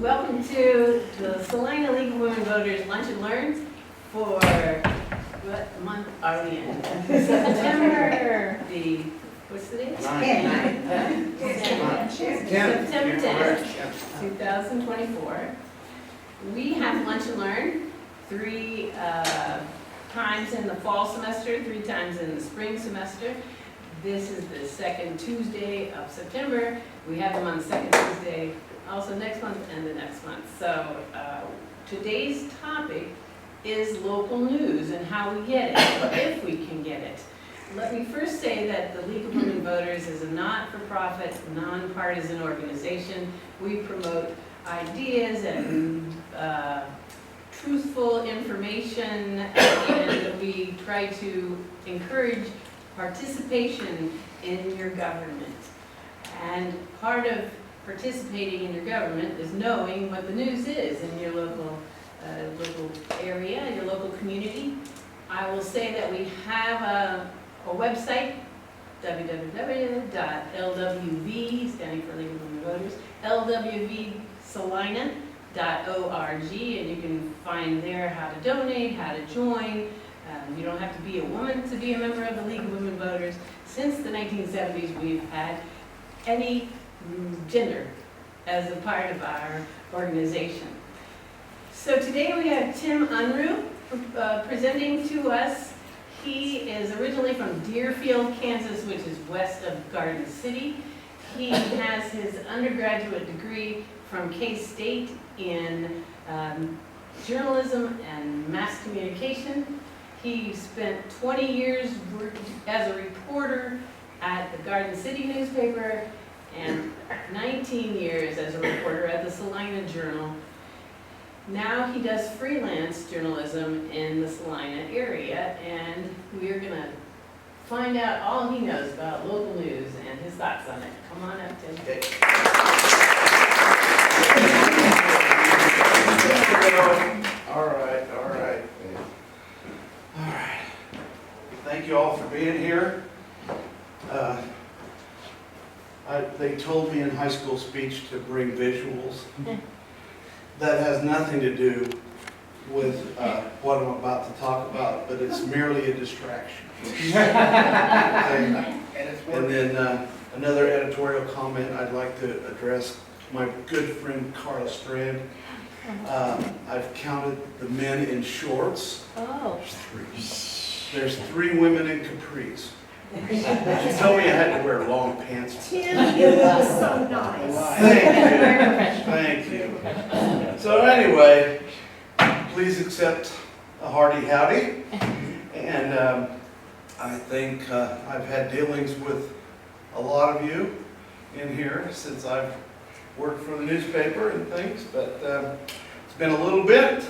Welcome to the Salina League of Women Voters Lunch and Learn for, what month are we in? September what's the date? 9th. September 10th, 2024. We have Lunch and Learn 3 times in the fall semester, 3 times in the spring semester. This is the second Tuesday of September. We have them on the second Tuesday, also next month and the next month. So today's topic is local news and how we get it, or if we can get it. Let me first say that the League of Women Voters is a not-for-profit, nonpartisan organization. We promote ideas and truthful information, and we try to encourage participation in your government. And part of participating in your government is knowing what the news is in your local area, your local community. I will say that we have a website, www.lwv, standing for League of Women Voters, lwvsalina.org, and you can find there how to donate, how to join. You don't have to be a woman to be a member of the League of Women Voters. Since the 1970s, we've had any gender as a part of our organization. So today we have Tim Unruh presenting to us. He is originally from Deerfield, Kansas, which is west of Garden City. He has his undergraduate degree from K-State in journalism and mass communication. He spent 20 years as a reporter at the Garden City newspaper and 19 years as a reporter at the Salina Journal. Now he does freelance journalism in the Salina area, and we are going to find out all he knows about local news and his thoughts on it. Come on up, Tim. Okay. All right. Thank you all for being here. They told me in high school speech to bring visuals. That has nothing to do with what I'm about to talk about, but it's merely a distraction. And then another editorial comment I'd like to address my good friend Carla Strand. I've counted the men in shorts. Oh. There's 3 women in capris. She told me I had to wear long pants. Tim, you look so nice. Thank you. So anyway, please accept a hearty howdy. And I think I've had dealings with a lot of you in here since I've worked for the newspaper and things, but it's been a little bit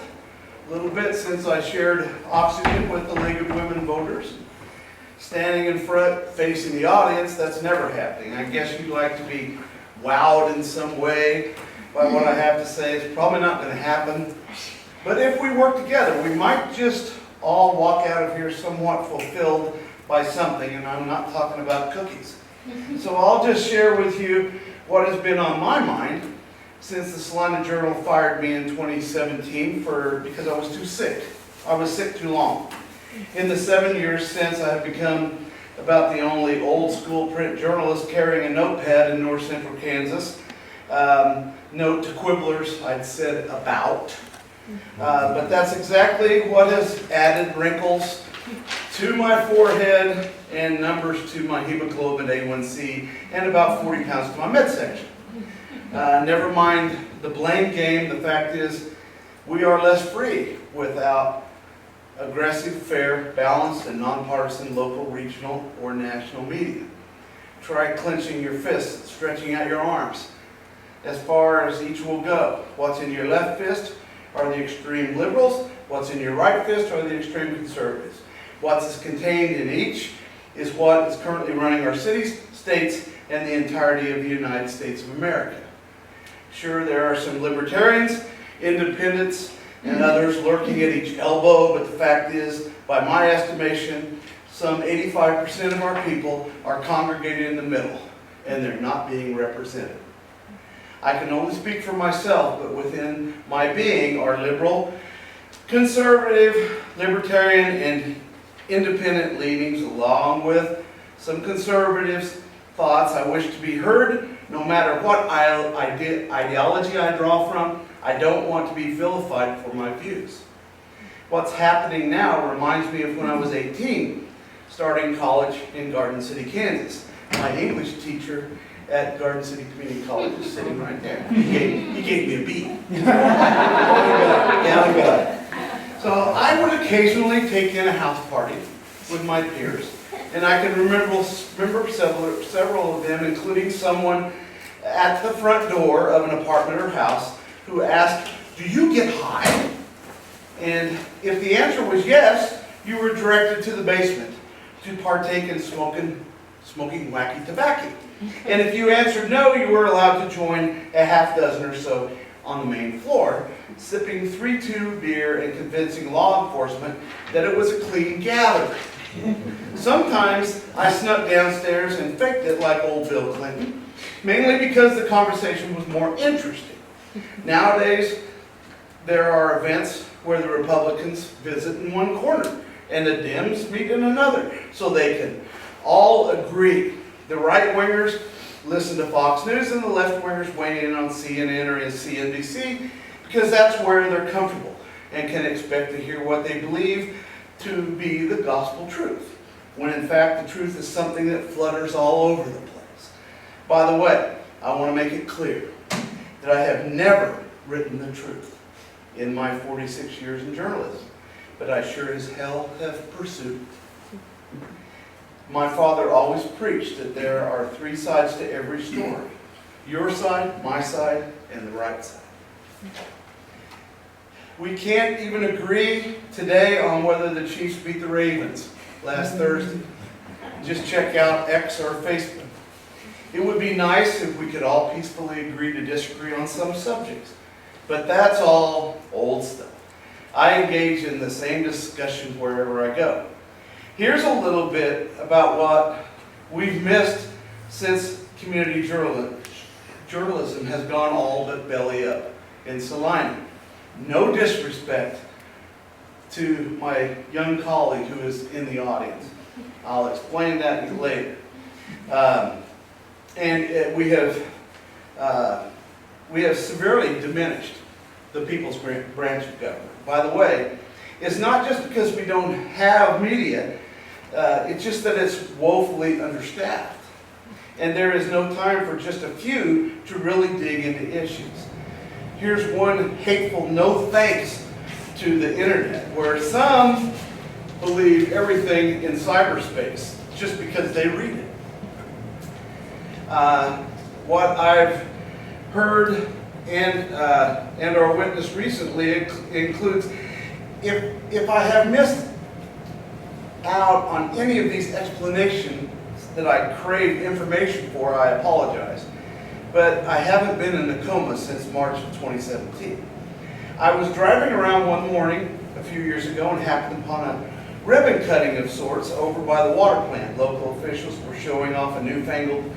since I shared oxygen with the League of Women Voters. Standing in front, facing the audience, that's never happening. I guess you'd like to be wowed in some way by what I have to say. It's probably not going to happen. But if we work together, we might just all walk out of here somewhat fulfilled by something, and I'm not talking about cookies. So I'll just share with you what has been on my mind since the Salina Journal fired me in 2017 because I was too sick. I was sick too long. In the 7 years since, I have become about the only old school print journalist carrying a notepad in north central Kansas. Note to quibblers, I'd said about. But that's exactly what has added wrinkles to my forehead and numbers to my hemoglobin A1C and about 40 pounds to my midsection. Never mind the blame game, the fact is we are less free without aggressive, fair, balanced, and nonpartisan local, regional, or national media. Try clenching your fists, stretching out your arms as far as each will go. What's in your left fist are the extreme liberals. What's in your right fist are the extreme conservatives. What's contained in each is what is currently running our cities, states, and the entirety of the United States of America. Sure, there are some libertarians, independents, and others lurking at each elbow, but the fact is, by my estimation, some 85% of our people are congregated in the middle, and they're not being represented. I can only speak for myself, but within my being are liberal, conservative, libertarian, and independent leanings, along with some conservatives' thoughts. I wish to be heard, no matter what ideology I draw from. I don't want to be vilified for my views. What's happening now reminds me of when I was 18, starting college in Garden City, Kansas. My English teacher at Garden City Community College is sitting right there. He gave me a B. Yeah. So I would occasionally take in a house party with my peers, and I can remember several of them, including someone at the front door of an apartment or house who asked, "Do you get high?" And if the answer was yes, you were directed to the basement to partake in smoking wacky tobacco. And if you answered no, you were allowed to join a half dozen or so on the main floor, sipping 3-2 beer and convincing law enforcement that it was a clean gathering. Sometimes I snuck downstairs and faked it like old Bill Clinton, mainly because the conversation was more interesting. Nowadays, there are events where the Republicans visit in one corner and the Dems meet in another, so they can all agree. The right-wingers listen to Fox News and the left-wingers weigh in on CNN or CNBC because that's where they're comfortable and can expect to hear what they believe to be the gospel truth, when in fact the truth is something that flutters all over the place. By the way, I want to make it clear that I have never written the truth in my 46 years in journalism, but I sure as hell have pursued it. My father always preached that there are 3 sides to every story: your side, my side, and the right side. We can't even agree today on whether the Chiefs beat the Ravens last Thursday. Just check out X or Facebook. It would be nice if we could all peacefully agree to disagree on some subjects, but that's all old stuff. I engage in the same discussion wherever I go. Here's a little bit about what we've missed since community journalism has gone all but belly up in Salina. No disrespect to my young colleague who is in the audience. I'll explain that later. We have severely diminished the People's Branch of Government. By the way, it's not just because we don't have media, it's just that it's woefully understaffed. And there is no time for just a few to really dig into issues. Here's one hateful no thanks to the internet, where some believe everything in cyberspace just because they read it. What I've heard and or witnessed recently includes, if I have missed out on any of these explanations that I crave information for, I apologize. But I haven't been in a coma since March of 2017. I was driving around one morning a few years ago and happened upon a ribbon cutting of sorts over by the water plant. Local officials were showing off the newfangled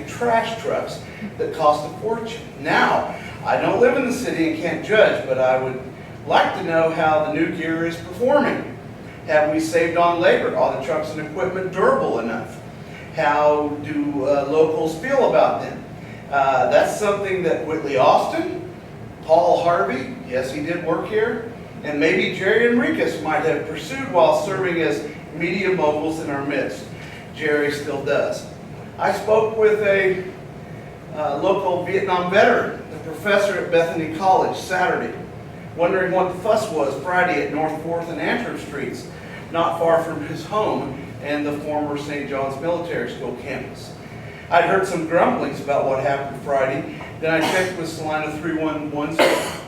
trash trucks that cost a fortune. Now, I don't live in the city and can't judge, but I would like to know how the new gear is performing. Have we saved on labor? Are the trucks and equipment durable enough? How do locals feel about them? That's something that Whitley Austin, Paul Harvey, yes, he did work here, and maybe Jerry Enriquez might have pursued while serving as media moguls in our midst. Jerry still does. I spoke with a local Vietnam veteran, a professor at Bethany College, Saturday, wondering what the fuss was Friday at North 4th and Antrim Streets, not far from his home and the former St. John's Military School campus. I'd heard some grumblings about what happened Friday. Then I checked with Salina 311's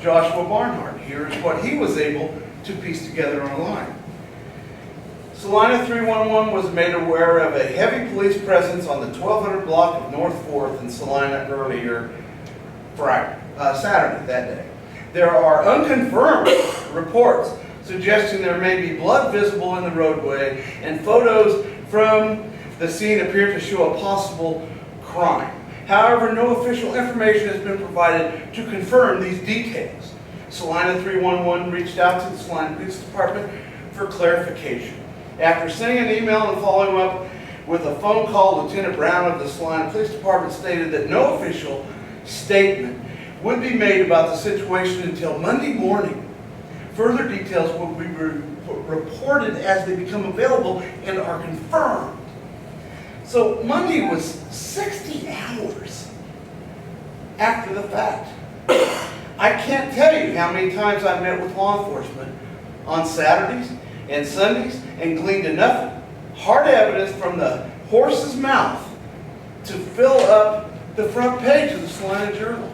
Joshua Barnhart. Here's what he was able to piece together online. Salina 311 was made aware of a heavy police presence on the 1200 block of North 4th in Salina earlier Saturday that day. There are unconfirmed reports suggesting there may be blood visible in the roadway, and photos from the scene appear to show a possible crime. However, no official information has been provided to confirm these details. Salina 311 reached out to the Salina Police Department for clarification. After sending an email and following up with a phone call, Lieutenant Brown of the Salina Police Department stated that no official statement would be made about the situation until Monday morning. Further details will be reported as they become available and are confirmed. So Monday was 60 hours after the fact. I can't tell you how many times I met with law enforcement on Saturdays and Sundays and gleaned enough hard evidence from the horse's mouth to fill up the front page of the Salina Journal,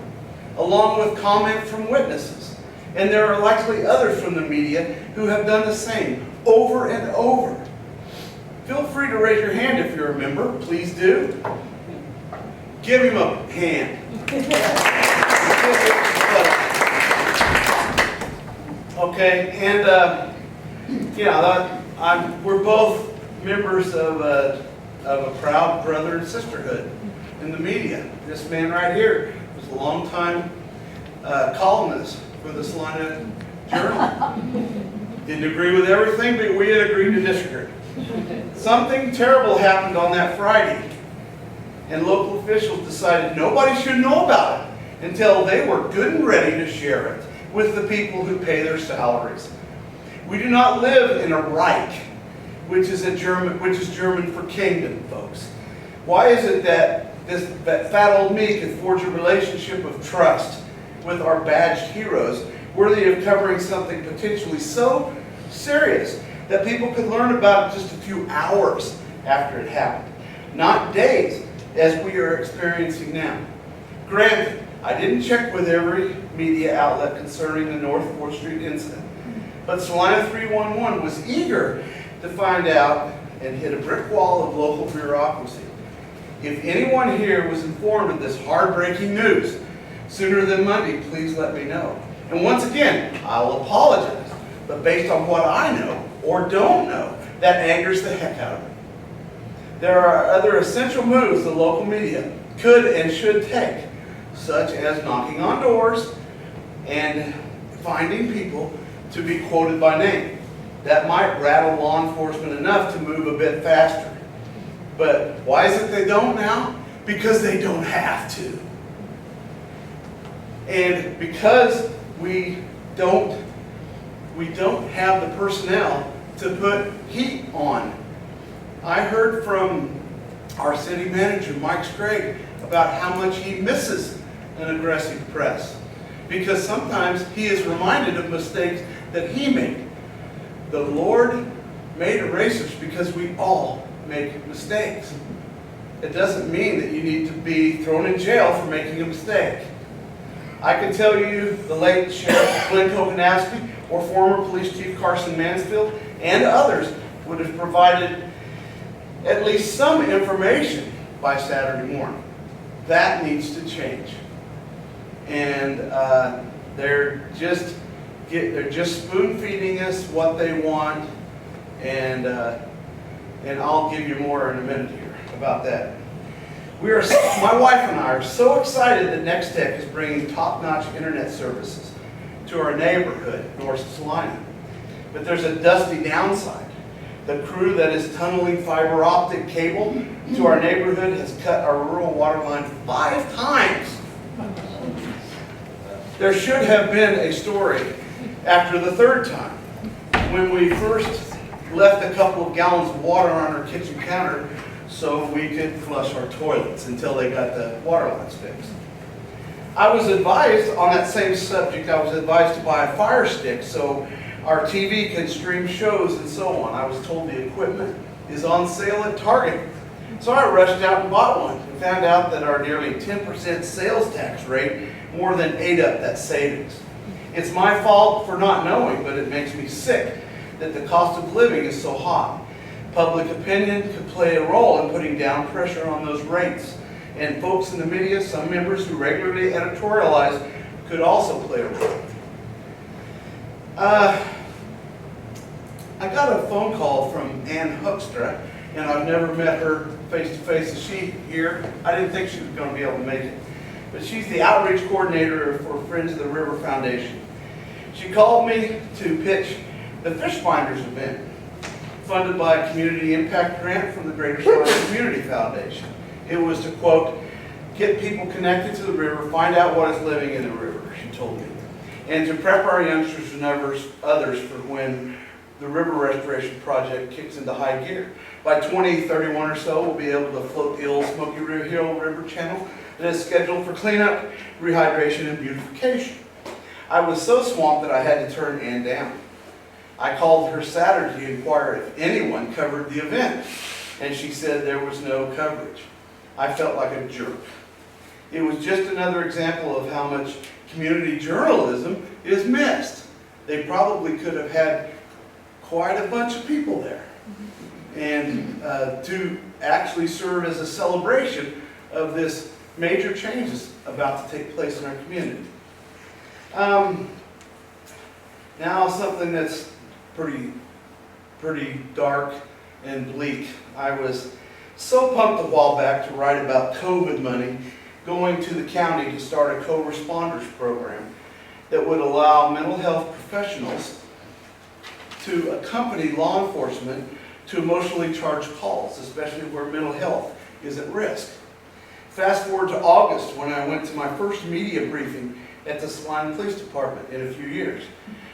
along with comment from witnesses. And there are likely others from the media who have done the same over and over. Feel free to raise your hand if you're a member. Please do. Give him a hand. Okay, and we're both members of a proud brother and sisterhood in the media. This man right here was a long-time columnist for the Salina Journal. Didn't agree with everything, but we had agreed to disagree. Something terrible happened on that Friday, and local officials decided nobody should know about it until they were good and ready to share it with the people who pay their salaries. We do not live in a Reich, which is German for kingdom, folks. Why is it that that fat old me could forge a relationship of trust with our badged heroes, worthy of covering something potentially so serious that people could learn about it just a few hours after it happened, not days, as we are experiencing now? Granted, I didn't check with every media outlet concerning the North 4th Street incident, but Salina 311 was eager to find out and hit a brick wall of local bureaucracy. If anyone here was informed of this heartbreaking news sooner than Monday, please let me know. And once again, I'll apologize, but based on what I know or don't know, that angers the heck out of me. There are other essential moves the local media could and should take, such as knocking on doors and finding people to be quoted by name. That might rattle law enforcement enough to move a bit faster. But why is it they don't now? Because they don't have to. And because we don't have the personnel to put heat on. I heard from our city manager, Mike Sprague, about how much he misses an aggressive press, because sometimes he is reminded of mistakes that he made. The Lord made erasers because we all make mistakes. It doesn't mean that you need to be thrown in jail for making a mistake. I can tell you the late Sheriff Glenn Kokonowski or former Police Chief Carson Mansfield and others would have provided at least some information by Saturday morning. That needs to change. And they're just spoon feeding us what they want, and I'll give you more in a minute here about that. My wife and I are so excited that Nextech is bringing top-notch internet services to our neighborhood, North Salina. But there's a dusty downside. The crew that is tunneling fiber optic cable to our neighborhood has cut our rural water line 5 times. There should have been a story after the 3rd time, when we first left a couple of gallons of water on our kitchen counter so we could flush our toilets until they got the water lines fixed. I was advised on that same subject, I was advised to buy a Fire Stick so our TV can stream shows and so on. I was told the equipment is on sale at Target. So I rushed out and bought one and found out that our nearly 10% sales tax rate more than ate up that savings. It's my fault for not knowing, but it makes me sick that the cost of living is so high. Public opinion could play a role in putting down pressure on those rates. And folks in the media, some members who regularly editorialize, could also play a role. I got a phone call from Ann Hoekstra, and I've never met her face to face. Is she here? I didn't think she was going to be able to make it. But she's the outreach coordinator for Friends of the River Foundation. She called me to pitch the Fish Finders event, funded by a community impact grant from the Greater Salina Community Foundation. It was to, quote, get people connected to the river, find out what is living in the river, she told me, and to prep our youngsters and others for when the river restoration project kicks into high gear. By 2031 or so, we'll be able to float the old Smoky Hill River channel that is scheduled for cleanup, rehydration, and beautification. I was so swamped that I had to turn Ann down. I called her Saturday to inquire if anyone covered the event, and she said there was no coverage. I felt like a jerk. It was just another example of how much community journalism is missed. They probably could have had quite a bunch of people there, and to actually serve as a celebration of this major changes about to take place in our community. Now something that's pretty dark and bleak. I was so pumped a while back to write about COVID money going to the county to start a co-responders program that would allow mental health professionals to accompany law enforcement to emotionally charged calls, especially where mental health is at risk. Fast forward to August, when I went to my first media briefing at the Salina Police Department in a few years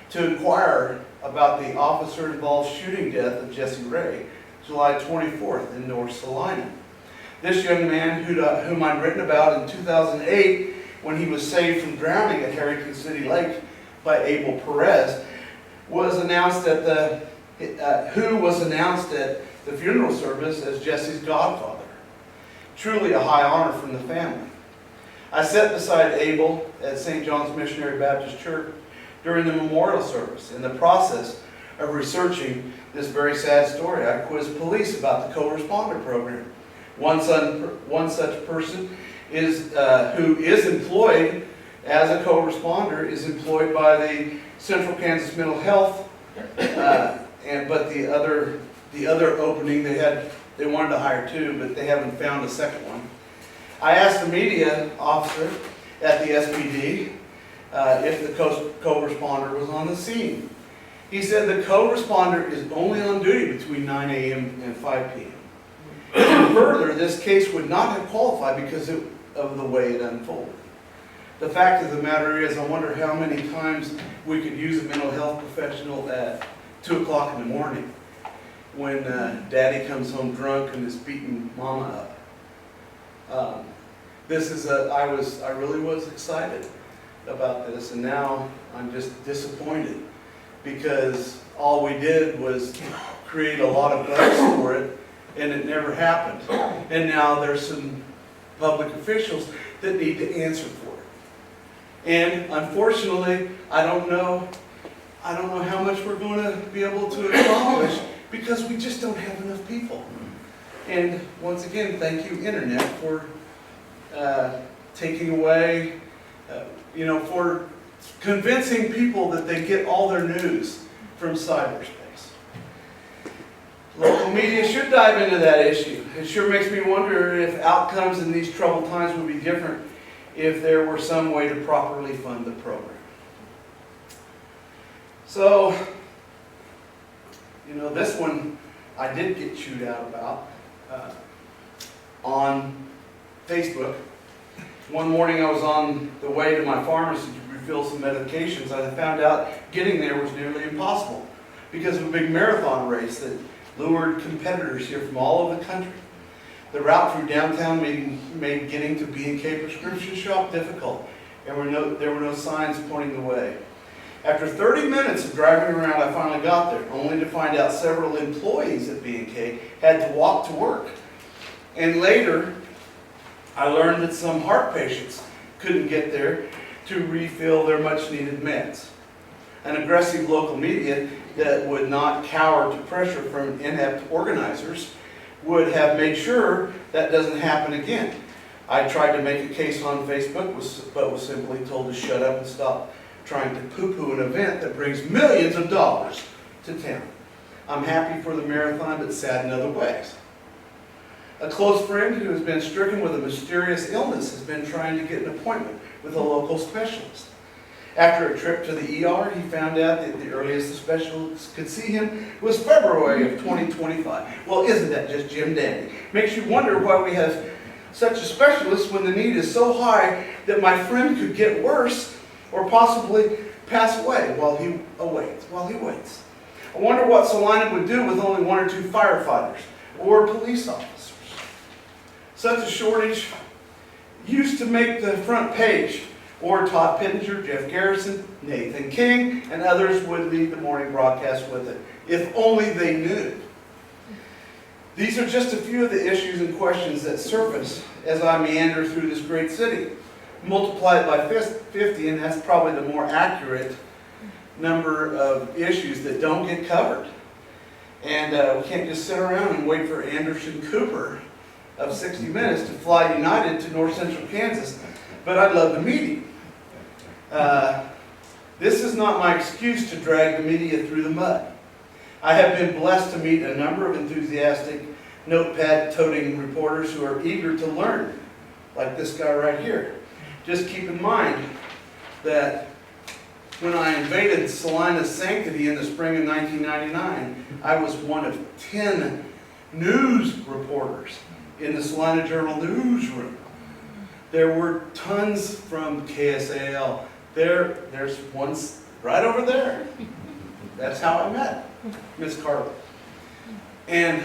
to inquire about the officer-involved shooting death of Jesse Ray, July 24th in North Salina. This young man, whom I'd written about in 2008 when he was saved from drowning at Harrington City Lake by Abel Perez, was announced at the funeral service as Jesse's godfather. Truly a high honor from the family. I sat beside Abel at St. John's Missionary Baptist Church during the memorial service. In the process of researching this very sad story, I quizzed police about the co-responder program. One such person is who is employed as a co-responder is employed by the Central Kansas Mental Health, but the other opening they wanted to hire two, but they haven't found a second one. I asked the media officer at the SPD if the co-responder was on the scene. He said the co-responder is only on duty between 9 a.m. and 5 p.m. And further, this case would not have qualified because of the way it unfolded. The fact of the matter is, I wonder how many times we could use a mental health professional at 2 o'clock in the morning when daddy comes home drunk and is beating mama up. I really was excited about this, and now I'm just disappointed because all we did was create a lot of buzz for it, and it never happened. And now there's some public officials that need to answer for it. And unfortunately, I don't know how much we're going to be able to accomplish because we just don't have enough people. And once again, thank you, Internet, for taking away, for convincing people that they get all their news from cyberspace. Local media should dive into that issue. It sure makes me wonder if outcomes in these troubled times would be different if there were some way to properly fund the program. So, this one I did get chewed out about on Facebook. One morning I was on the way to my pharmacy to refill some medications. I found out getting there was nearly impossible because of a big marathon race that lured competitors here from all over the country. The route through downtown made getting to B&K prescription shop difficult, and there were no signs pointing the way. After 30 minutes of driving around, I finally got there, only to find out several employees at B&K had to walk to work. And later, I learned that some heart patients couldn't get there to refill their much-needed meds. An aggressive local media that would not cower to pressure from inept organizers would have made sure that doesn't happen again. I tried to make a case on Facebook, but was simply told to shut up and stop trying to poo-poo an event that brings millions of dollars to town. I'm happy for the marathon, but sad in other ways. A close friend who has been stricken with a mysterious illness has been trying to get an appointment with a local specialist. After a trip to the ER, he found out that the earliest the specialist could see him was February of 2025. Well, isn't that just Jim Dandy? Makes you wonder why we have such a specialist when the need is so high that my friend could get worse or possibly pass away while he waits. I wonder what Salina would do with only 1 or 2 firefighters or police officers. Such a shortage used to make the front page, or Todd Pittenger, Jeff Garrison, Nathan King, and others would lead the morning broadcast with it, if only they knew. These are just a few of the issues and questions that surface as I meander through this great city. Multiply it by 50, and that's probably the more accurate number of issues that don't get covered. And we can't just sit around and wait for Anderson Cooper of 60 Minutes to fly United to North Central Kansas, but I'd love to meet him. This is not my excuse to drag the media through the mud. I have been blessed to meet a number of enthusiastic notepad-toting reporters who are eager to learn, like this guy right here. Just keep in mind that when I invaded Salina's sanctity in the spring of 1999, I was one of 10 news reporters in the Salina Journal newsroom. There were tons from KSAL. There's one right over there. That's how I met Miss Carter. And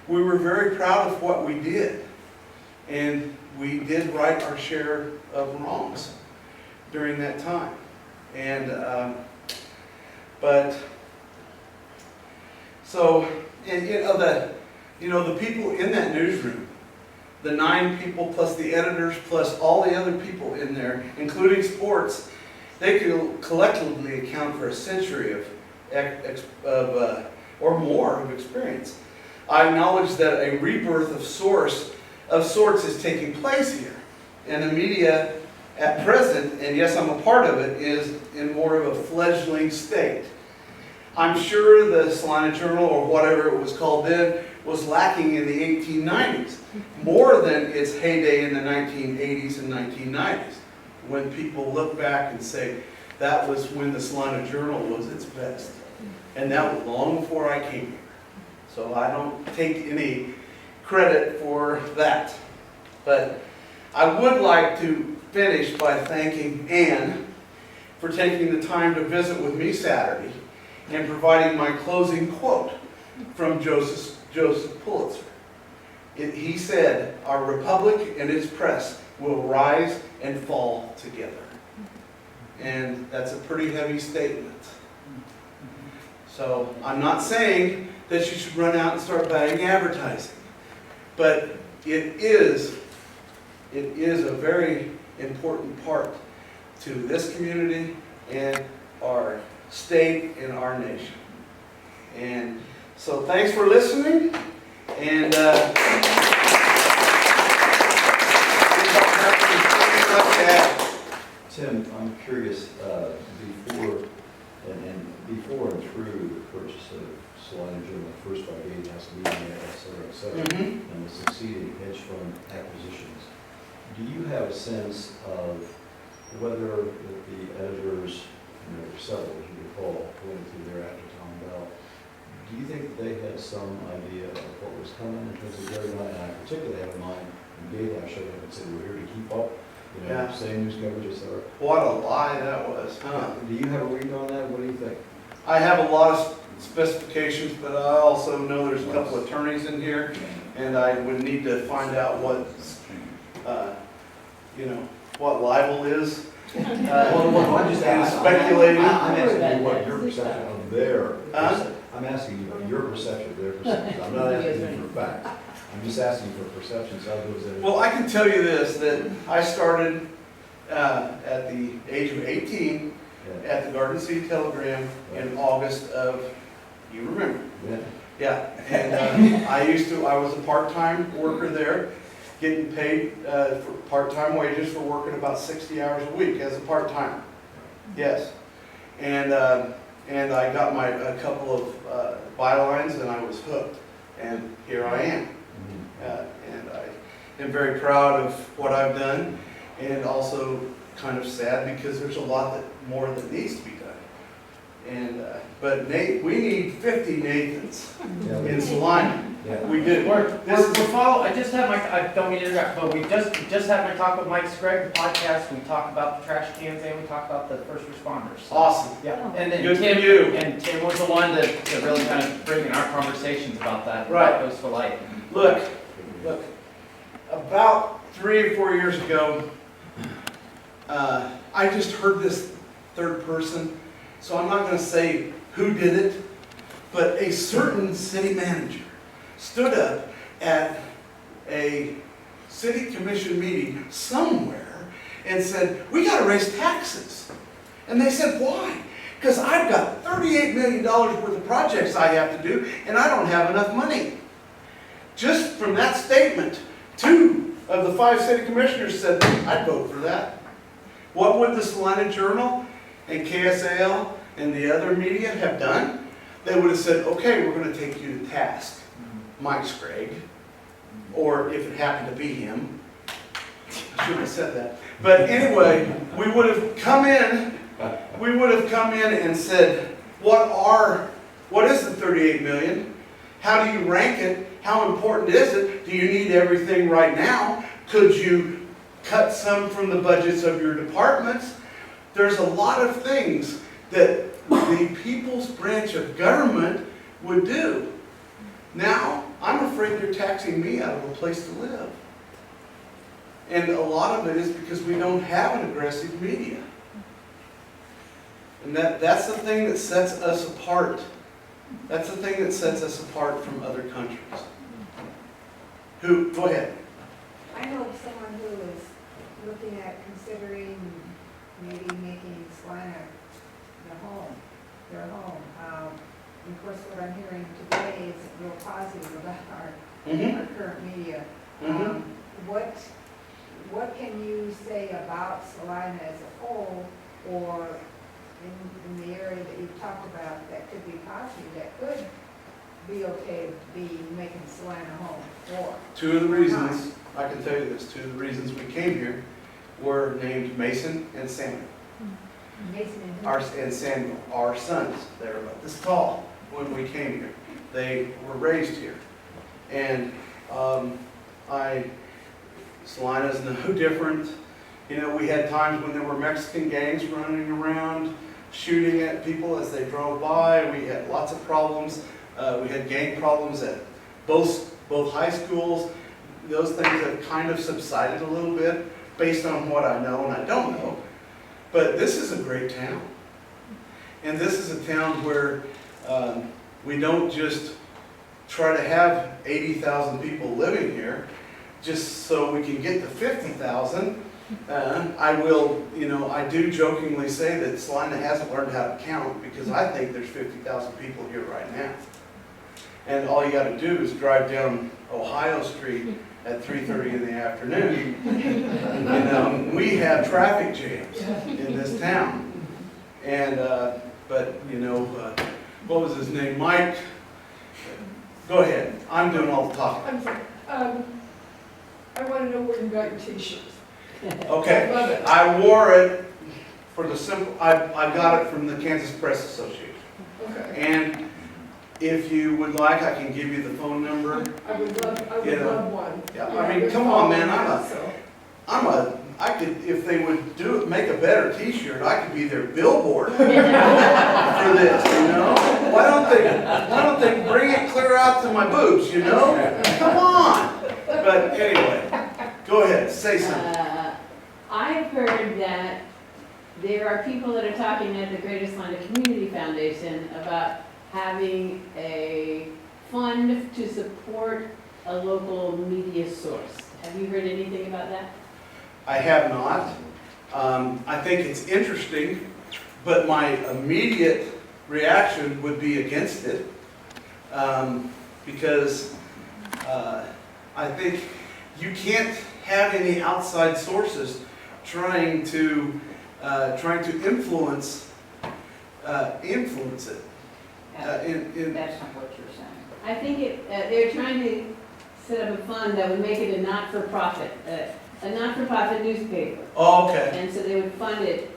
we were very proud of what we did. And we did right our share of wrongs during that time. And, the people in that newsroom, the 9 people plus the editors plus all the other people in there, including sports, they could collectively account for a century or more of experience. I acknowledge that a rebirth of sorts is taking place here, and the media at present, and yes, I'm a part of it, is in more of a fledgling state. I'm sure the Salina Journal, or whatever it was called then, was lacking in the 1890s, more than its heyday in the 1980s and 1990s, when people look back and say, that was when the Salina Journal was its best. And that was long before I came here. So I don't take any credit for that. But I would like to finish by thanking Ann for taking the time to visit with me Saturday and providing my closing quote from Joseph Pulitzer. He said, "Our republic and its press will rise and fall together." And that's a pretty heavy statement. So I'm not saying that you should run out and start buying advertising, but it is a very important part to this community and our state and our nation. And so thanks for listening. And Tim, I'm curious, before and through the purchase of Salina Journal, the first 5 days, has to be in there, et cetera, and the succeeding hedge fund acquisitions, do you have a sense of whether the editors, and there were several, as you recall, going through there after Tom Bell, do you think that they had some idea of what was coming in terms of whether or not, and I particularly have in mind, when Dave showed up and said, we're here to keep up, same news coverage, et cetera. what a lie that was, huh? Do you have a read on that? What do you think? I have a lot of specifications, but I also know there's a couple of attorneys in here, and I would need to find out what libel is. I'm just asking. Speculating. I'm asking you what your perception of their. I'm asking you your perception of their perception. I'm not asking you for facts. I'm just asking for perceptions of those that. Well, I can tell you this, that I started at the age of 18 at the Garden City Telegram in August of, you remember? Yeah, and I was a part-time worker there, getting paid for part-time wages for working about 60 hours a week as a part-timer. Yes, and I got a couple of bylines, and I was hooked, and here I am. And I am very proud of what I've done, and also kind of sad because there's a lot more that needs to be done. And, but Nate, we need 50 Nathans in Salina. Yeah. We do. We're I just had I don't mean to interrupt, but we just had my talk with Mike Scragg, the podcast. We talked about the trash cans and we talked about the first responders. Awesome. Yeah, and then Good for Tim, you. and Tim was the one that really kind of bring in our conversations about that. Right. About those for light. Look, about 3 or 4 years ago, I just heard this third person, so I'm not going to say who did it, but a certain city manager stood up at a city commission meeting somewhere and said, we got to raise taxes. And they said, why? Because I've got $38 million worth of projects I have to do, and I don't have enough money. Just from that statement, 2 of the 5 city commissioners said, I'd vote for that. What would the Salina Journal and KSAL and the other media have done? They would have said, okay, we're going to take you to task, Mike Scragg, or if it happened to be him. I shouldn't have said that. But anyway, we would have come in and said, what is the 38 million? How do you rank it? How important is it? Do you need everything right now? Could you cut some from the budgets of your departments? There's a lot of things that the people's branch of government would do. Now, I'm afraid they're taxing me out of a place to live. And a lot of it is because we don't have an aggressive media. And that's the thing that sets us apart. That's the thing that sets us apart from other countries. Go ahead. I know of someone who is looking at considering maybe making Salina their home. And of course, what I'm hearing today is real positive about our current media. What can you say about Salina as a whole, or in the area that you've talked about that could be positive, that could be okay to be making Salina home for? 2 of the reasons, I can tell you this, 2 of the reasons we came here were named Mason and Samuel. Mason And Samuel, our sons. They were about this tall when we came here. They were raised here. And Salina's no different. You know, we had times when there were Mexican gangs running around, shooting at people as they drove by. We had lots of problems. We had gang problems at both high schools. Those things have kind of subsided a little bit based on what I know and I don't know. But this is a great town. And this is a town where we don't just try to have 80,000 people living here just so we can get to 50,000. I do jokingly say that Salina hasn't learned how to count, because I think there's 50,000 people here right now. And all you got to do is drive down Ohio Street at 3:30 in the afternoon. We have traffic jams in this town. And, what was his name? Mike? Go ahead. I'm doing all the talking. I'm sorry. I want to know where you got your t-shirts. Okay. Love it. I wore it for the simple, I got it from the Kansas Press Association. Okay. And if you would like, I can give you the phone number. I would love one. Yeah, I mean, come on, man, So, I could, if they would make a better t-shirt, I could be their billboard for this, Why don't they bring it clear out to my boobs, Come on. But anyway, go ahead, say something. I've heard that there are people that are talking at the Greater Salina Community Foundation about having a fund to support a local media source. Have you heard anything about that? I have not. I think it's interesting, but my immediate reaction would be against it, because I think you can't have any outside sources trying to influence it. That's not what you're saying. I think they're trying to set up a fund that would make it a not-for-profit newspaper. Oh, okay. And so they would fund it,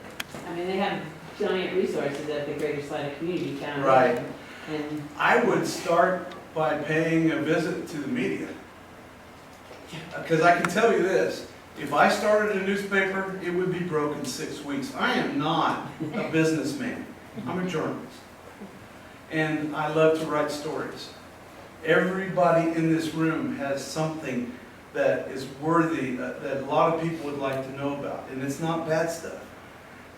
I mean, they have giant resources at the Greater Salina Community Foundation. Right. And I would start by paying a visit to the media. Because I can tell you this, if I started a newspaper, it would be broke in 6 weeks. I am not a businessman. I'm a journalist. And I love to write stories. Everybody in this room has something that is worthy, that a lot of people would like to know about. And it's not bad stuff.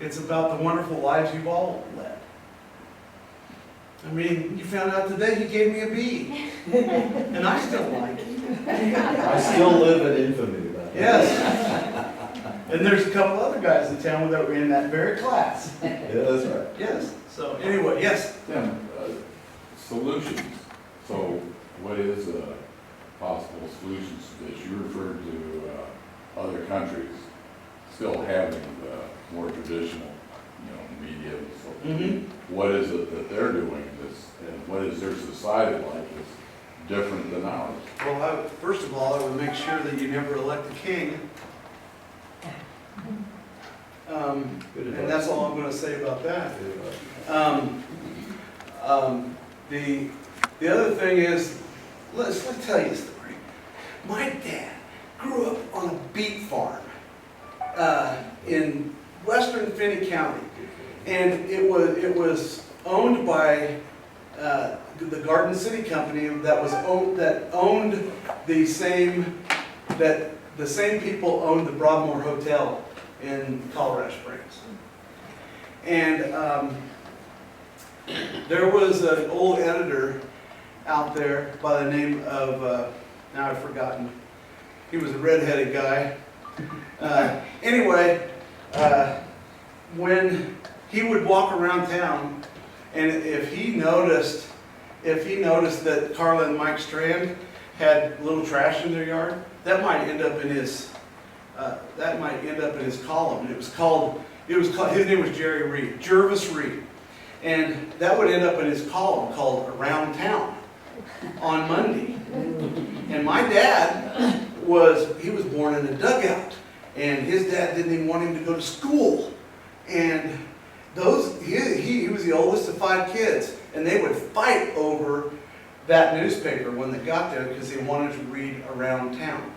It's about the wonderful lives you've all led. I mean, you found out today he gave me a B. And I still like it. I still live in infamy about that. Yes. And there's a couple other guys in town that were in that very class. Yeah, that's right. Yes. So anyway, yes. Tim, solutions. So what is possible solutions to this? You referred to other countries still having the more traditional, media. So what is it that they're doing this, and what is their society like that's different than ours? Well, first of all, I would make sure that you never elect a king. Good And advice. that's all I'm going to say about that. Good advice. The other thing is, let me tell you a story. My dad grew up on a beet farm in western Finney County, and it was owned by the Garden City Company that owned the same people owned the Broadmoor Hotel in Colorado Springs. And there was an old editor out there by the name of, now I've forgotten, he was a redheaded guy. Anyway, when he would walk around town, and if he noticed that Carla and Mike Strand had a little trash in their yard, that might end up in his column. His name was Jervis Reed. And that would end up in his column called Around Town on Monday. And my dad was born in a dugout, and his dad didn't even want him to go to school. And he was the oldest of 5 kids, and they would fight over that newspaper when they got there because they wanted to read Around Town.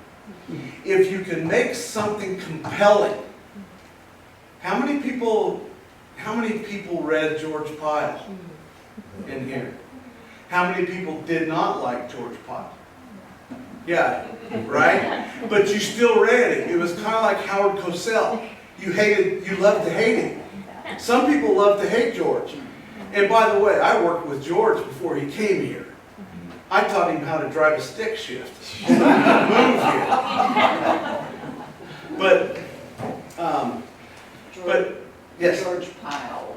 If you can make something compelling, how many people read George Pyle in here? How many people did not like George Pyle? Yeah, right? But you still read it. It was kind of like Howard Cosell. You loved to hate him. Some people love to hate George. And by the way, I worked with George before he came here. I taught him how to drive a stick shift. Move here. But yes. George Pyle,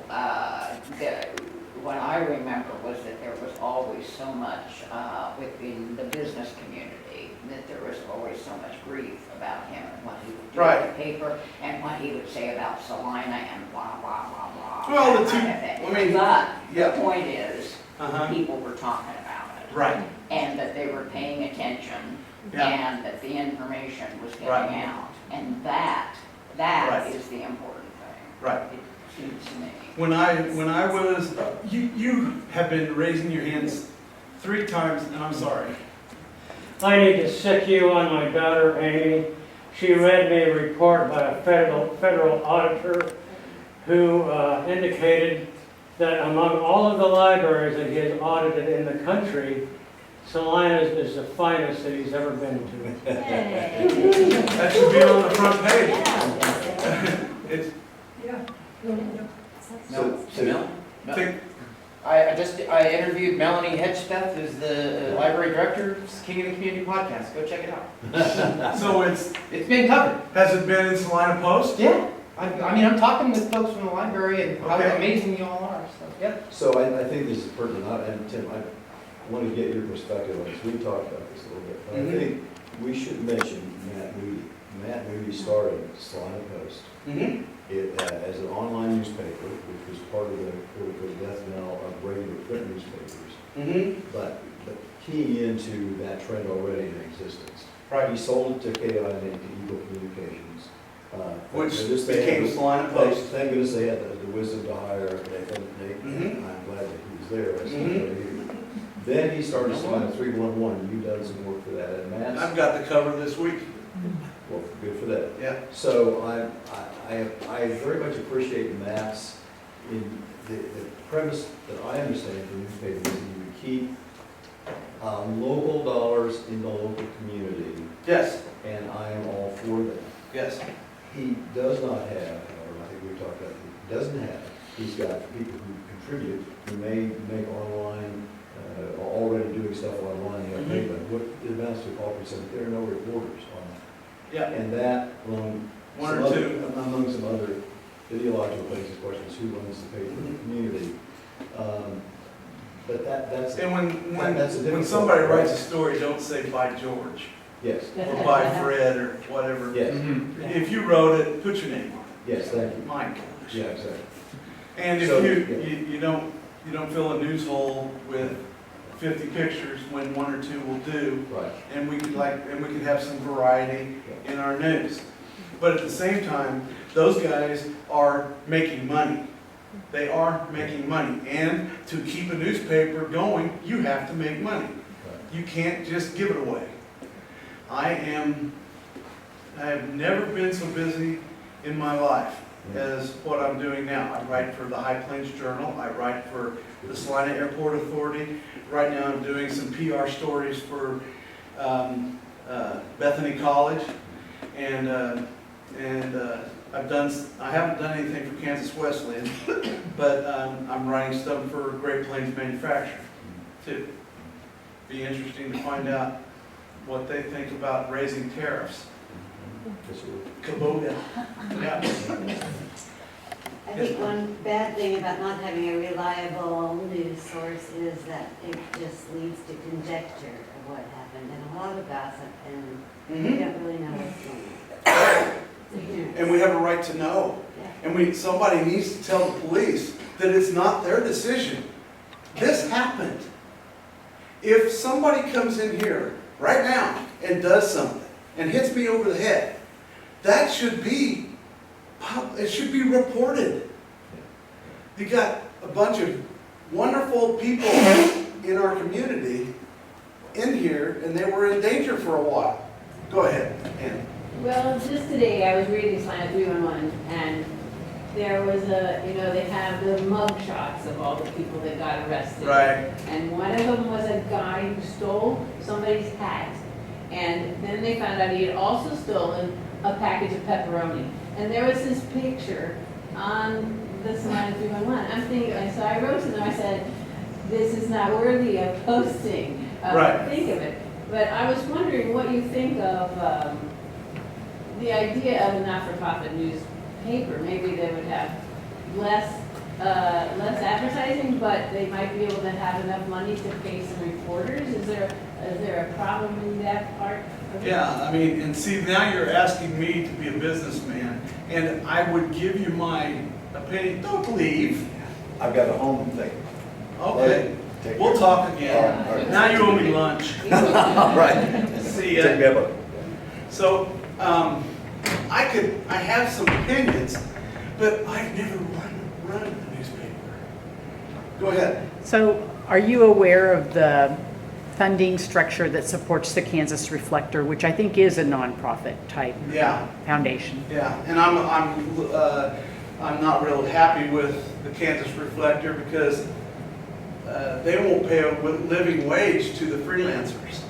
what I remember was that there was always so much within the business community, that there was always so much grief about him and what he would do Right. in the paper and what he would say about Salina and blah, blah, blah, blah. Well, that kind of thing. I mean, But yeah. the point is, Uh-huh. people were talking about it. Right. And that they were paying attention, Yeah. and that the information was getting Right. out. And that Right. is the important thing. Right. It seems to me. When I was, you have been raising your hands 3 times, and I'm sorry. I need to sick you on my daughter, Amy. She read me a report by a federal auditor who indicated that among all of the libraries that he has audited in the country, Salina's is the finest that he's ever been to. That should be on the front page. It's, I interviewed Melanie Hedgepeth, who's the library director, King of the Community podcast. Go check it out. so It's being covered. has it been in Salina Post? Yeah. I mean, I'm talking with folks from the library and how Okay. amazing you all are. So, yeah. So I think this is pertinent, and Tim, I want to get your perspective on this. We talked about this a little bit, but I think we should mention Matt Moody. Matt Moody started Salina Post as an online newspaper, which was part of the death knell of regular print newspapers. But keying into that trend already in existence. Right. He sold it to KI and to Eagle Communications. Which thank goodness they became had- Salina Post. Thank goodness they had the wisdom to hire Nathan, and Mhm. I'm glad that he was there. I still Mhm. know you. Then he started Salina 311, you've done some work for that, and Matt's, I've got the cover this week. well, good for that. Yeah. So I very much appreciate Matt's, in the premise that I understand from newspapers, is you would keep local dollars in the local community, Yes, and I am all for that. yes. He does not have, or I think we talked about, he doesn't have, he's got people who contribute, who may make online, already doing stuff online, but what it amounts to, Paul said, there are no reporters on that. Yeah, And that, along one some or other- two. among some other ideological things, the question is who runs the paper in the community. But that's, And That's a when different somebody part, right? writes a story, don't say by George yes, or by Fred or whatever. yes, If you wrote it, put your name on yes, thank you. it. My gosh. Yeah, exactly. And if So, you, yeah. you don't fill a news hole with 50 pictures when one or two will do, Right. and we could have some variety in our news. But at the same time, those guys are making money. They are making money. And to keep a newspaper going, you have to make money. You can't just give it away. I have never been so busy in my life as what I'm doing now. I write for the High Plains Journal. I write for the Salina Airport Authority. Right now I'm doing some PR stories for Bethany College. I haven't done anything for Kansas Wesleyan, but I'm writing stuff for Great Plains Manufacturing too. Be interesting to find out what they think about raising tariffs. Yes, sir. Kaboga. Yeah. I think one bad thing about not having a reliable news source is that it just leads to conjecture of what happened and a lot of gossip, and we don't really know what's going on. And we have a right to know. Yeah. And somebody needs to tell the police that it's not their decision. This happened. If somebody comes in here right now and does something and hits me over the head, that should be, it should be reported. You got a bunch of wonderful people in our community in here, and they were in danger for a while. Go ahead, Ann. Well, just today, I was reading Salina 311, and there was they have the mug shots of all the people that got arrested. Right. And one of them was a guy who stole somebody's hat. And then they found out he had also stolen a package of pepperoni. And there was this picture on the Salina 311. I'm thinking, so I wrote to them, I said, this is not worthy of posting. Right. Think of it. But I was wondering what you think of the idea of a not-for-profit newspaper. Maybe they would have less advertising, but they might be able to have enough money to pay some reporters. Is there a problem in that part of it? Yeah, I mean, and see, now you're asking me to be a businessman, and I would give you my opinion. Don't leave. I've got a home thing. Okay, Take we'll care. talk again. All right. Now you owe me lunch. All right. See Take me ya. up a- So, I have some opinions, but I've never run a newspaper. Go ahead. So are you aware of the funding structure that supports the Kansas Reflector, which I think is a nonprofit type Yeah. foundation? Yeah, and I'm not real happy with the Kansas Reflector because they won't pay a living wage to the freelancers.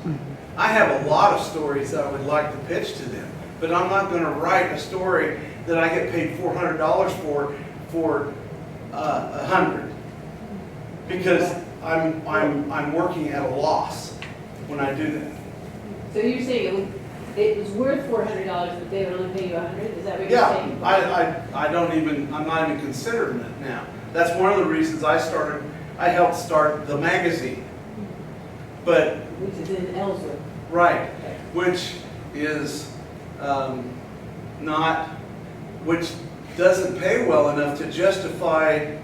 I have a lot of stories that I would like to pitch to them, but I'm not going to write a story that I get paid $400 for $100 because I'm working at a loss when I do that. So you're saying it was worth $400, but they would only pay you $100? Is that what you're Yeah, saying? I'm not even considering it now. That's one of the reasons I helped start the magazine. But, Which is in Ellsworth. right, which is which doesn't pay well enough to justify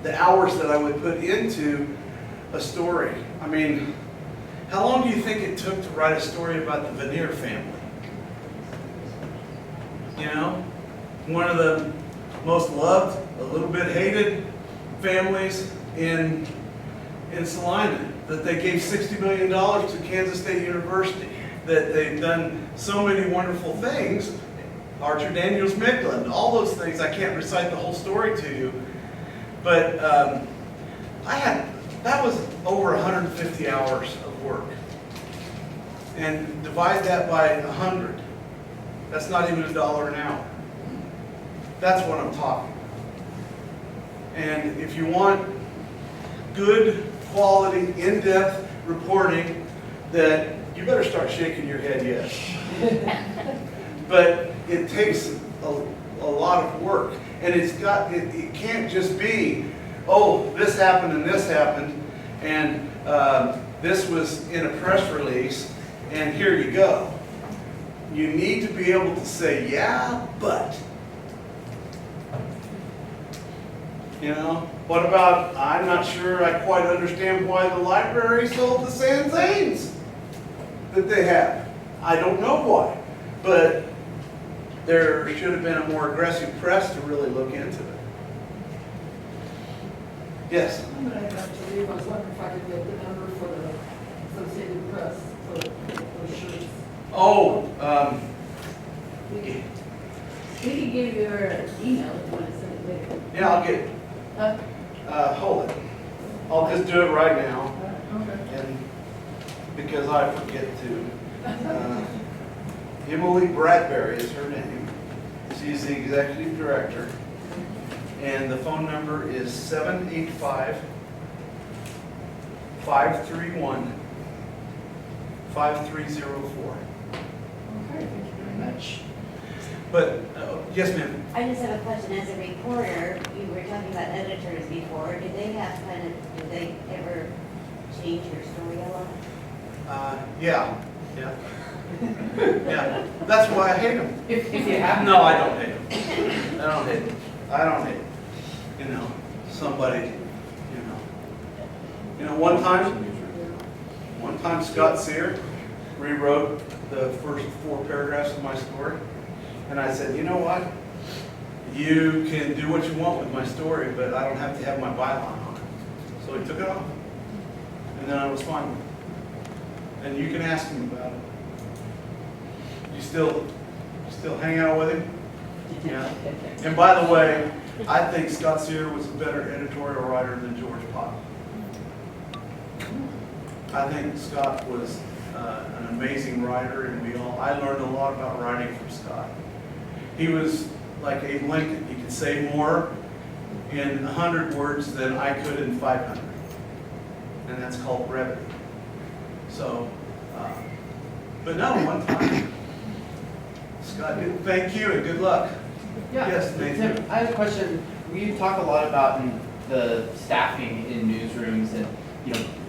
the hours that I would put into a story. I mean, how long do you think it took to write a story about the Veneer family? You know, one of the most loved, a little bit hated families in Salina, that they gave $60 million to Kansas State University, that they've done so many wonderful things. Archer Daniels Midland, all those things. I can't recite the whole story to you, but that was over 150 hours of work. And divide that by 100. That's not even $1 an hour. That's what I'm talking about. And if you want good, quality, in-depth reporting, that you better start shaking your head yes. But it takes a lot of work. And it can't just be, oh, this happened and this happened, and this was in a press release, and here you go. You need to be able to say, yeah, but. You know, what about, I'm not sure I quite understand why the library sold the Sanzanes that they have. I don't know why, but there should have been a more aggressive press to really look into it. Yes? I'm gonna have to leave. I was wondering if I could get the number for the Associated Press for those shirts. Oh, We can give you your email if you want to send it later. yeah, I'll get it. Hold it. I'll just do it right now, Okay. and because I forget to. Emily Bradbury is her name. She's the executive director. And the phone number is 785-531-5304. Okay, thank you very much. But, yes, ma'am. I just have a question. As a reporter, you were talking about editors before. Did they ever change your story a lot? Yeah. Yeah. That's why I hate them. If you have. No, I don't hate them. I don't hate them. You know, somebody, you know, one time Scott Sear rewrote the first 4 paragraphs of my story. And I said, you know what? You can do what you want with my story, but I don't have to have my byline on it. So he took it off. And then I was fine with it. And you can ask him about it. You still hang out with him? Yeah. And by the way, I think Scott Sear was a better editorial writer than George Pop. I think Scott was an amazing writer, and I learned a lot about writing from Scott. He was like Abe Lincoln. He could say more in 100 words than I could in 500. And that's called brevity. So, but no, one time, Scott, thank you and good luck. Yeah. Yes, Nathan. Tim, I have a question. We talk a lot about the staffing in newsrooms, and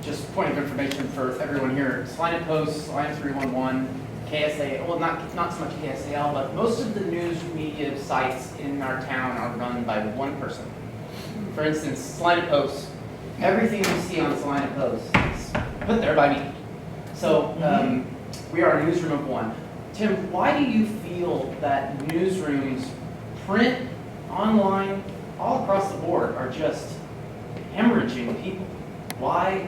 just point of information for everyone here. Salina Post, Salina 311, KSA. Well, not so much KSAL, but most of the news media sites in our town are run by one person. For instance, Salina Post. Everything you see on Salina Post is put there by me. So we are a newsroom of one. Tim, why do you feel that newsrooms, print, online, all across the board, are just hemorrhaging people? Why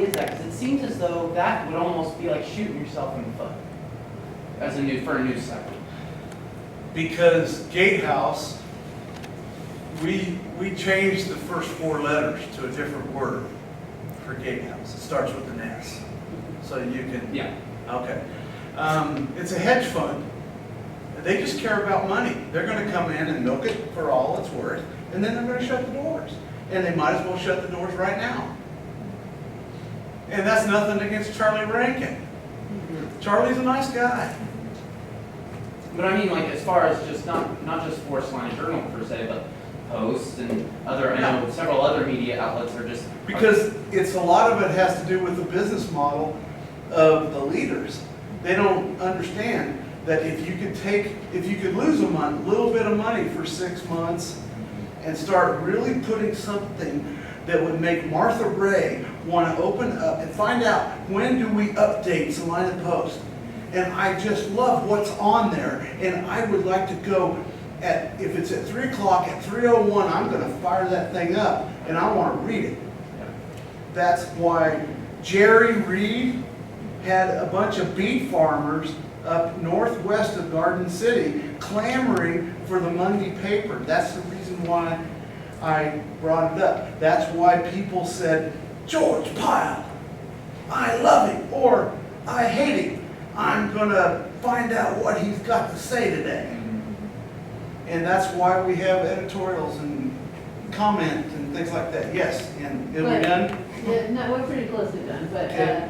is that? Because it seems as though that would almost be like shooting yourself in the foot for a news site. Because Gatehouse, we changed the first 4 letters to a different word for Gatehouse. It starts with an S. So you can... Yeah. Okay. It's a hedge fund. They just care about money. They're going to come in and milk it for all it's worth, and then they're going to shut the doors. And they might as well shut the doors right now. And that's nothing against Charlie Rankin. Charlie's a nice guy. But I mean, like, as far as just not just for Salina Journal per se, but Post and other, I know several other media outlets are just... Because it's a lot of it has to do with the business model of the leaders. They don't understand that if you could lose a little bit of money for 6 months and start really putting something that would make Martha Ray want to open up and find out, when do we update Salina Post? And I just love what's on there, and I would like to go at, if it's at 3 o'clock, at 3:01, I'm going to fire that thing up, and I want to read it. That's why Jerry Reed had a bunch of beet farmers up northwest of Garden City clamoring for the Monday paper. That's the reason why I brought it up. That's why people said, George Pyle, I love him, or I hate him. I'm going to find out what he's got to say today. And that's why we have editorials and comment and things like that. Yes, and are we done? Yeah, no, we're pretty close to done, but Okay.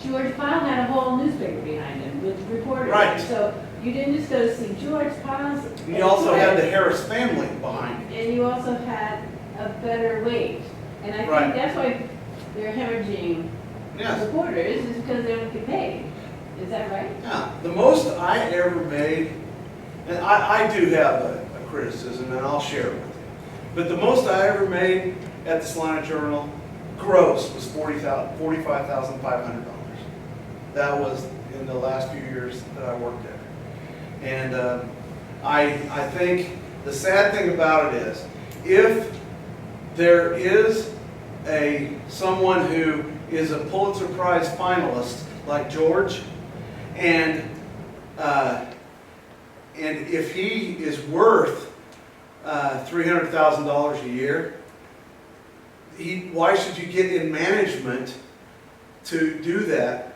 George Pyle had a whole newspaper behind him with reporters. Right. So you didn't just go to see George Pyle's. You also had the editorial, Harris family behind it. and you also had a better wage. And I Right. think that's why they're hemorrhaging Yes. reporters, is because they don't get paid. Is that right? Yeah, the most I ever made, and I do have a criticism, and I'll share it with you. But the most I ever made at the Salina Journal, gross, was $45,500. That was in the last few years that I worked there. And I think the sad thing about it is, if there is someone who is a Pulitzer Prize finalist like George, and if he is worth $300,000 a year, why should you get in management to do that?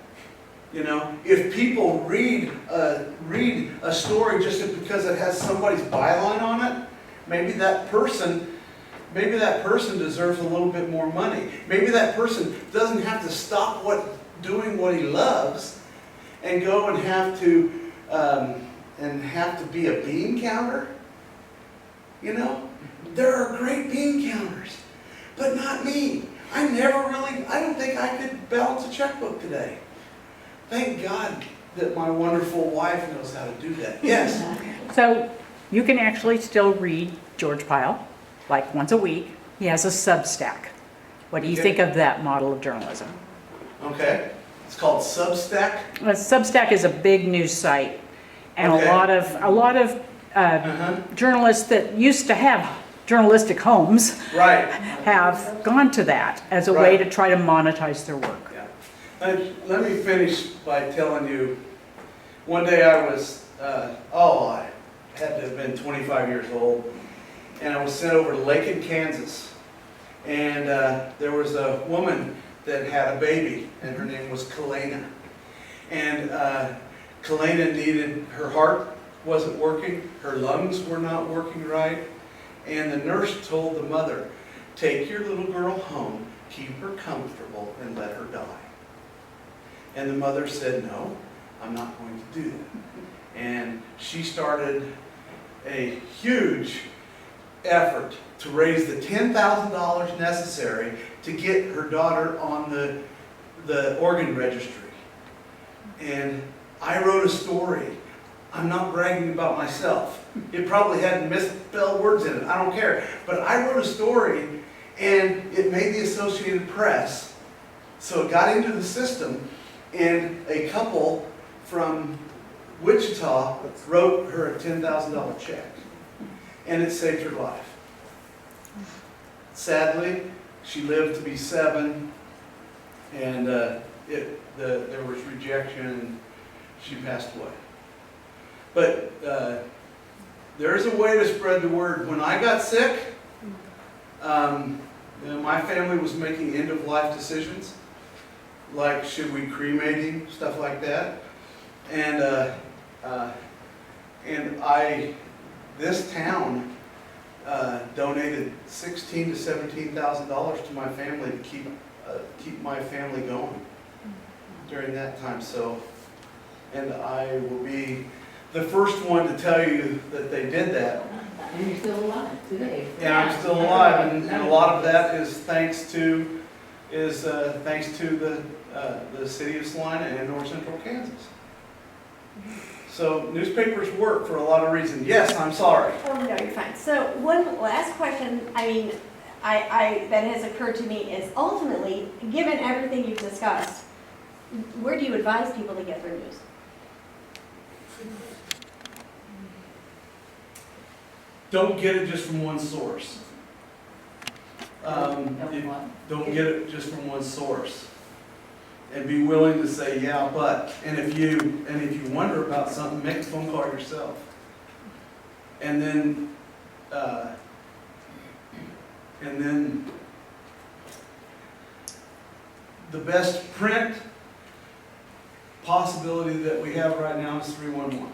You know, if people read a story just because it has somebody's byline on it, maybe that person deserves a little bit more money. Maybe that person doesn't have to stop doing what he loves and go and have to be a bean counter. You know, there are great bean counters, but not me. I don't think I could balance a checkbook today. Thank God that my wonderful wife knows how to do that. Yes. So you can actually still read George Pyle, like once a week. He has a Substack. What do you think of that model of journalism? Okay. It's called Substack. Substack is a big news site, and Okay. a lot of journalists that used to have journalistic homes Right. have gone to that as a way Right. to try to monetize their work. Yeah. Let me finish by telling you, one day I was, I had to have been 25 years old, and I was sent over to Lincoln, Kansas. And there was a woman that had a baby, and her name was Kalena. And Kalena her heart wasn't working, her lungs were not working right, and the nurse told the mother, take your little girl home, keep her comfortable, and let her die. And the mother said, no, I'm not going to do that. And she started a huge effort to raise the $10,000 necessary to get her daughter on the organ registry. And I wrote a story. I'm not bragging about myself. It probably had misspelled words in it. I don't care. But I wrote a story, and it made the Associated Press. So it got into the system, and a couple from Wichita wrote her a $10,000 check. And it saved her life. Sadly, she lived to be 7, and there was rejection, and she passed away. But there's a way to spread the word. When I got sick, my family was making end-of-life decisions, like should we cremate him, stuff like that. And this town donated $16,000 to $17,000 to my family to keep my family going during that time. So, and I will be the first one to tell you that they did that. And you're still alive today. And I'm still alive, and a lot of that is thanks to the city of Salina and North Central Kansas. So newspapers work for a lot of reasons. Yes, I'm sorry. Oh, no, you're fine. So one last question. I mean, that has occurred to me is ultimately, given everything you've discussed, where do you advise people to get their news? Don't get it just from one source. Don't Don't get it just from one source. And be willing to say, yeah, but, and if you wonder about something, make a phone call yourself. And then the best print possibility that we have right now is 311.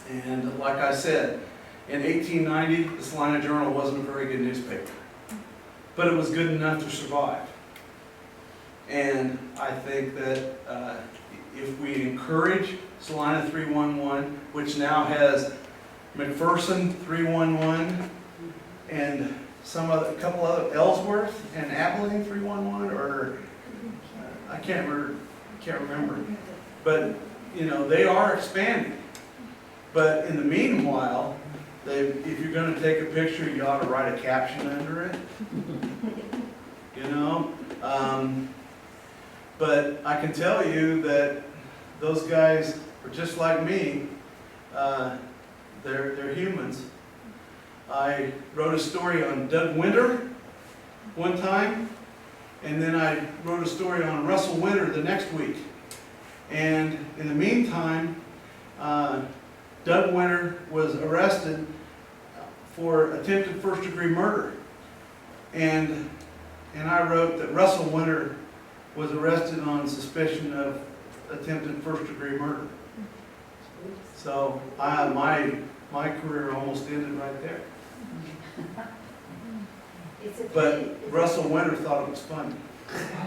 And like I said, in 1890, the Salina Journal wasn't a very good newspaper, but it was good enough to survive. And I think that if we encourage Salina 311, which now has McPherson 311 and a couple other, Ellsworth and Abilene 311, or I can't remember. But you know, they are expanding. But in the meanwhile, if you're going to take a picture, you ought to write a caption under it. You know. But I can tell you that those guys are just like me. They're humans. I wrote a story on Doug Winter one time, and then I wrote a story on Russell Winter the next week. And in the meantime, Doug Winter was arrested for attempted first-degree murder. And I wrote that Russell Winter was arrested on suspicion of attempted first-degree murder. So my career almost ended right there. But Russell Winter thought it was funny.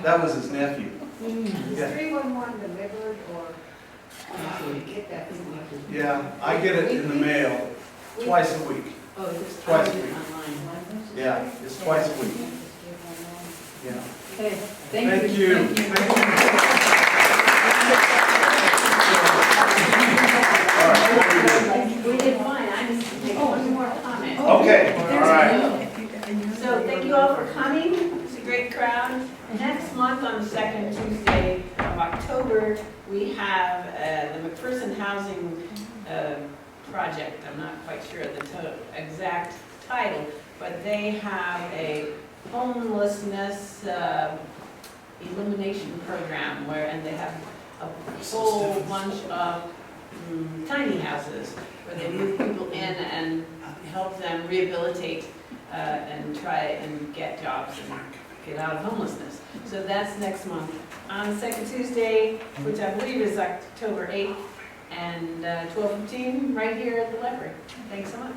That was his nephew. Is Yeah. 311 delivered or you get that from you? Yeah, I get it in the mail twice a week. Oh, it's Twice a week. online. Yeah, it's twice a week. Yeah. Okay, Thank you. Thank you. All right, what do we do? We did fine, I just make one more comment. Okay, all right. So thank you all for coming, it's a great crowd. Next month on the second Tuesday of October, we have the McPherson Housing Project. I'm not quite sure of the exact title, but they have a homelessness elimination program and they have a whole bunch of tiny houses where they move people in and help them rehabilitate and try and get jobs and get out of homelessness. So that's next month on the second Tuesday, which I believe is October 8th, and 12:15 right here at the library. Thanks so much.